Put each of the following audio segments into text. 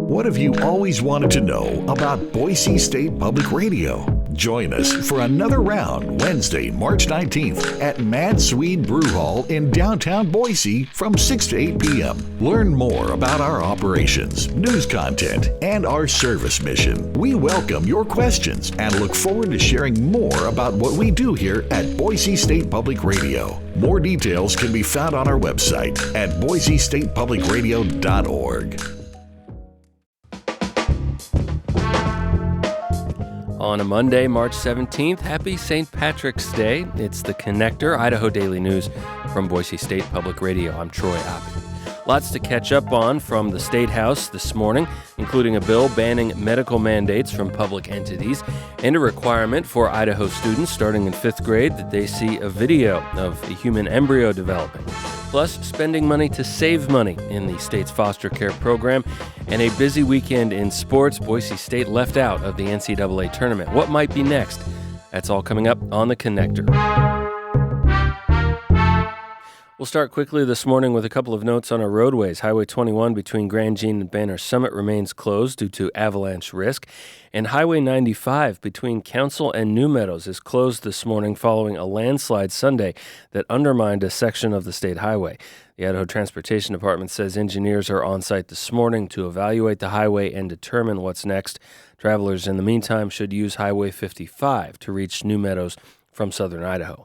What have you always wanted to know about Boise State Public Radio? Join us for another round Wednesday, March 19th at Mad Swede Brew Hall in downtown Boise from 6 to 8 p.m. Learn more about our operations, news content, and our service mission. We welcome your questions and look forward to sharing more about what we do here at Boise State Public Radio. More details can be found on our website at boisestatepublicradio.org. On a Monday, March 17th, happy St. Patrick's Day. It's The Connector, Idaho Daily News from Boise State Public Radio. I'm Troy Oppie. Lots to catch up on from the State House this morning, including a bill banning medical mandates from public entities and a requirement for Idaho students starting in 5th grade that they see a video of the human embryo developing. Plus, spending money to save money in the state's foster care program, and a busy weekend in sports. Boise State left out of the NCAA tournament. What might be next? That's all coming up on The Connector. We'll start quickly this morning with a couple of notes on our roadways. Highway 21 between Grand Jean and Banner Summit remains closed due to avalanche risk. And Highway 95 between Council and New Meadows is closed this morning following a landslide Sunday that undermined a section of the state highway. The Idaho Transportation Department says engineers are on site this morning to evaluate the highway and determine what's next. Travelers in the meantime should use Highway 55 to reach New Meadows from southern Idaho.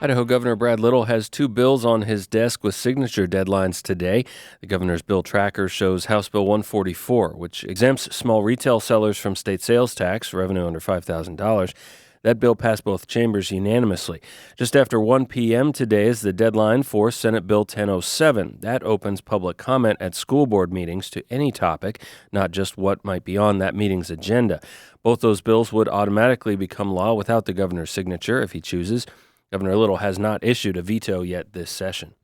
Idaho Governor Brad Little has two bills on his desk with signature deadlines today. The governor's bill tracker shows House Bill 144, which exempts small retail sellers from state sales tax, revenue under $5,000. That bill passed both chambers unanimously. Just after 1 p.m. today is the deadline for Senate Bill 1007. That opens public comment at school board meetings to any topic, not just what might be on that meeting's agenda. Both those bills would automatically become law without the governor's signature if he chooses. Governor Little has not issued a veto yet this session.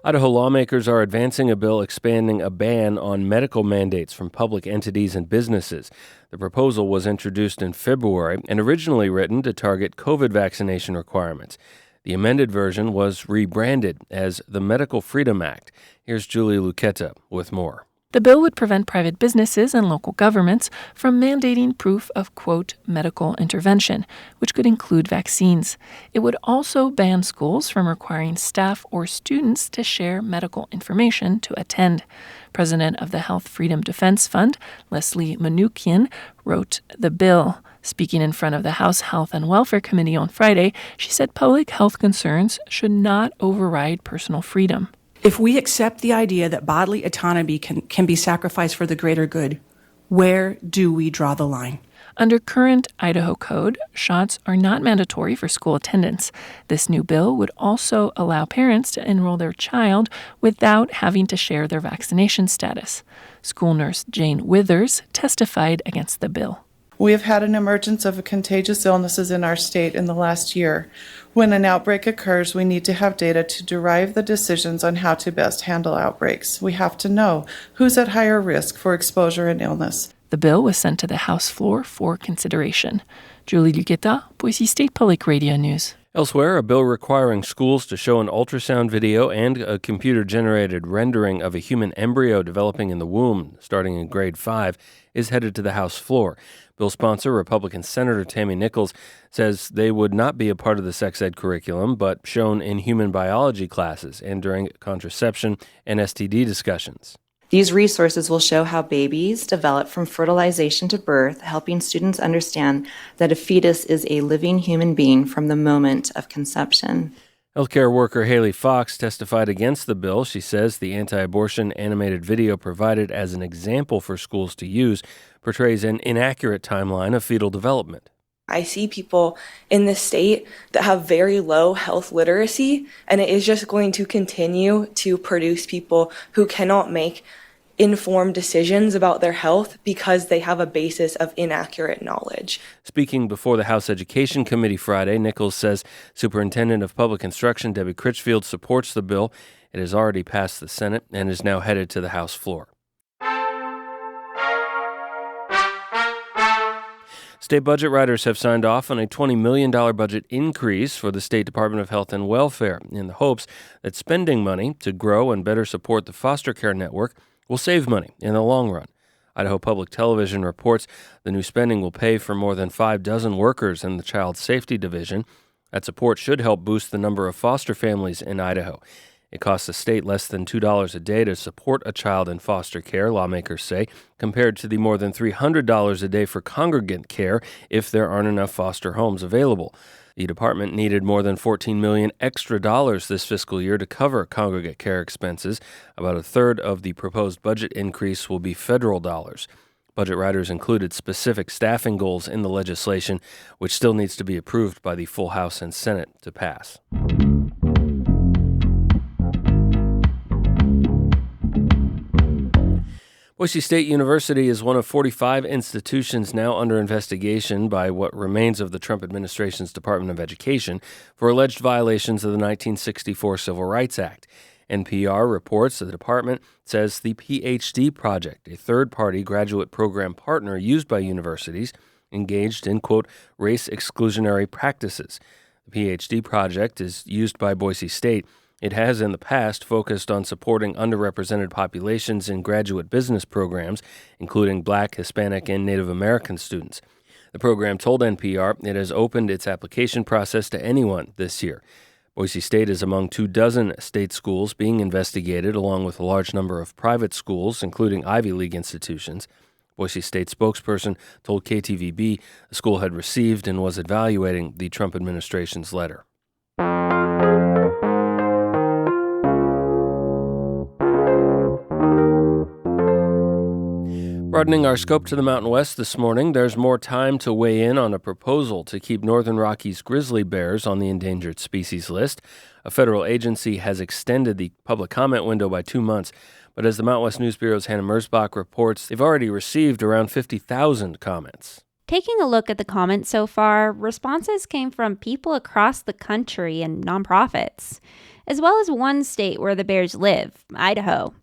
Idaho lawmakers are advancing a bill expanding a ban on medical mandates from public entities and businesses. The proposal was introduced in February and originally written to target COVID vaccination requirements. The amended version was rebranded as the Medical Freedom Act. Here's Julie Luqueta with more. The bill would prevent private businesses and local governments from mandating proof of, quote, medical intervention, which could include vaccines. It would also ban schools from requiring staff or students to share medical information to attend. President of the Health Freedom Defense Fund, Leslie Manukian, wrote the bill. Speaking in front of the House Health and Welfare Committee on Friday, she said public health concerns should not override personal freedom. If we accept the idea that bodily autonomy can be sacrificed for the greater good, where do we draw the line? Under current Idaho code, shots are not mandatory for school attendance. This new bill would also allow parents to enroll their child without having to share their vaccination status. School nurse Jane Withers testified against the bill. We have had an emergence of contagious illnesses in our state in the last year. When an outbreak occurs, we need to have data to derive the decisions on how to best handle outbreaks. We have to know who's at higher risk for exposure and illness. The bill was sent to the House floor for consideration. Julie Luqueta, Boise State Public Radio News. Elsewhere, a bill requiring schools to show an ultrasound video and a computer-generated rendering of a human embryo developing in the womb starting in grade 5 is headed to the House floor. Bill sponsor, Republican Senator Tammy Nichols, says they would not be a part of the sex ed curriculum, but shown in human biology classes and during contraception and STD discussions. These resources will show how babies develop from fertilization to birth, helping students understand that a fetus is a living human being from the moment of conception. Healthcare worker Haley Fox testified against the bill. She says the anti-abortion animated video provided as an example for schools to use portrays an inaccurate timeline of fetal development. I see people in this state that have very low health literacy, and it is just going to continue to produce people who cannot make informed decisions about their health because they have a basis of inaccurate knowledge. Speaking before the House Education Committee Friday, Nichols says Superintendent of Public Instruction Debbie Critchfield supports the bill. It has already passed the Senate and is now headed to the House floor. State budget writers have signed off on a $20 million budget increase for the State Department of Health and Welfare in the hopes that spending money to grow and better support the foster care network will save money in the long run. Idaho Public Television reports the new spending will pay for more than 6 workers in the Child Safety Division. That support should help boost the number of foster families in Idaho. It costs the state less than $2 a day to support a child in foster care, lawmakers say, compared to the more than $300 a day for congregate care if there aren't enough foster homes available. The department needed more than $14 million extra this fiscal year to cover congregate care expenses. About a third of the proposed budget increase will be federal dollars. Budget writers included specific staffing goals in the legislation, which still needs to be approved by the full House and Senate to pass. Boise State University is one of 45 institutions now under investigation by what remains of the Trump administration's Department of Education for alleged violations of the 1964 Civil Rights Act. NPR reports that the department says the PhD Project, a third-party graduate program partner used by universities, engaged in, quote, race exclusionary practices. The PhD Project is used by Boise State. It has in the past focused on supporting underrepresented populations in graduate business programs, including Black, Hispanic, and Native American students. The program told NPR it has opened its application process to anyone this year. Boise State is among 24 state schools being investigated, along with a large number of private schools, including Ivy League institutions. Boise State spokesperson told KTVB the school had received and was evaluating the Trump administration's letter. Broadening our scope to the Mountain West this morning, there's more time to weigh in on a proposal to keep Northern Rockies grizzly bears on the endangered species list. A federal agency has extended the public comment window by 2 months, but as the Mountain West News Bureau's Hannah Merzbach reports, they've already received around 50,000 comments. Taking a look at the comments so far, responses came from people across the country and nonprofits, as well as one state where the bears live, Idaho.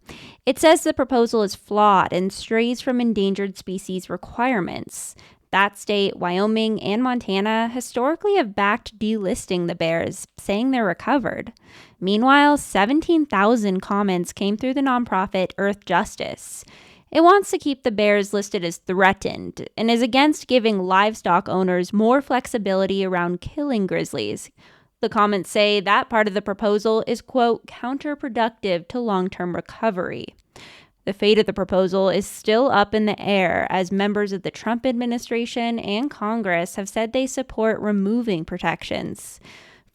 It says the proposal is flawed and strays from endangered species requirements. That state, Wyoming, and Montana historically have backed delisting the bears, saying they're recovered. Meanwhile, 17,000 comments came through the nonprofit Earth Justice. It wants to keep the bears listed as threatened and is against giving livestock owners more flexibility around killing grizzlies. The comments say that part of the proposal is, quote, counterproductive to long-term recovery. The fate of the proposal is still up in the air as members of the Trump administration and Congress have said they support removing protections.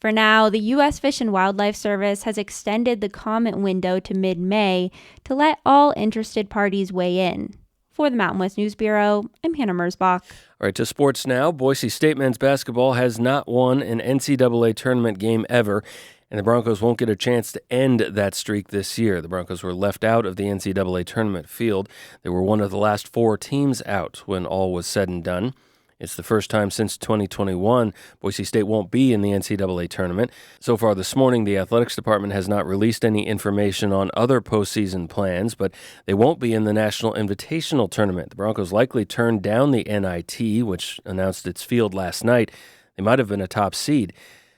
For now, the U.S. Fish and Wildlife Service has extended the comment window to mid-May to let all interested parties weigh in. For the Mountain West News Bureau, I'm Hannah Merzbach. All right, to sports now. Boise State men's basketball has not won an NCAA tournament game ever, and the Broncos won't get a chance to end that streak this year. The Broncos were left out of the NCAA tournament field. They were one of the last 4 teams out when all was said and done. It's the first time since 2021 Boise State won't be in the NCAA tournament. So far this morning, the athletics department has not released any information on other postseason plans, but they won't be in the National Invitational Tournament. The Broncos likely turned down the NIT, which announced its field last night. They might have been a top seed.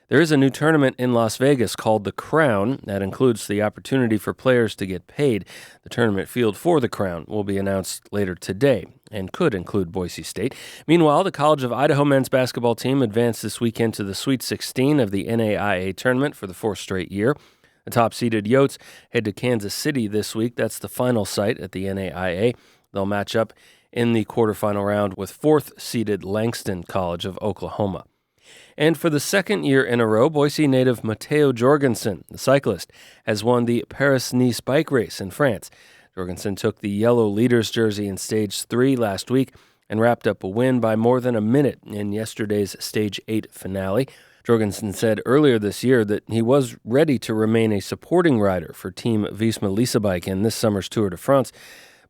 There is a new tournament in Las Vegas called the Crown that includes the opportunity for players to get paid. The tournament field for the Crown will be announced later today and could include Boise State. Meanwhile, the College of Idaho men's basketball team advanced this weekend to the Sweet 16 of the NAIA tournament for the 4th straight year. The top-seeded Yotes head to Kansas City this week. That's the final site at the NAIA. They'll match up in the quarterfinal round with 4th-seeded Langston College of Oklahoma. And for the second year in a row, Boise native Matteo Jorgensen, the cyclist, has won the Paris-Nice bike race in France. Jorgensen took the yellow leader's jersey in Stage 3 last week and wrapped up a win by more than a minute in yesterday's Stage 8 finale. Jorgensen said earlier this year that he was ready to remain a supporting rider for Team Visma Lease Bike in this summer's Tour de France.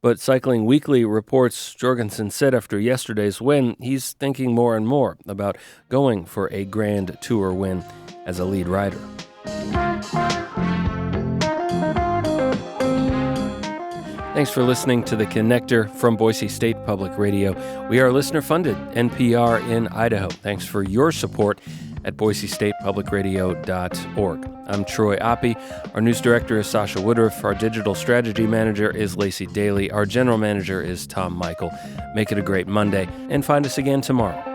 But Cycling Weekly reports Jorgensen said after yesterday's win, he's thinking more and more about going for a Grand Tour win as a lead rider. Thanks for listening to The Connector from Boise State Public Radio. We are listener-funded, NPR in Idaho. Thanks for your support at boisestatepublicradio.org. I'm Troy Oppie. Our news director is Sasha Woodruff. Our digital strategy manager is Lacey Daly. Our general manager is Tom Michael. Make it a great Monday, and find us again tomorrow.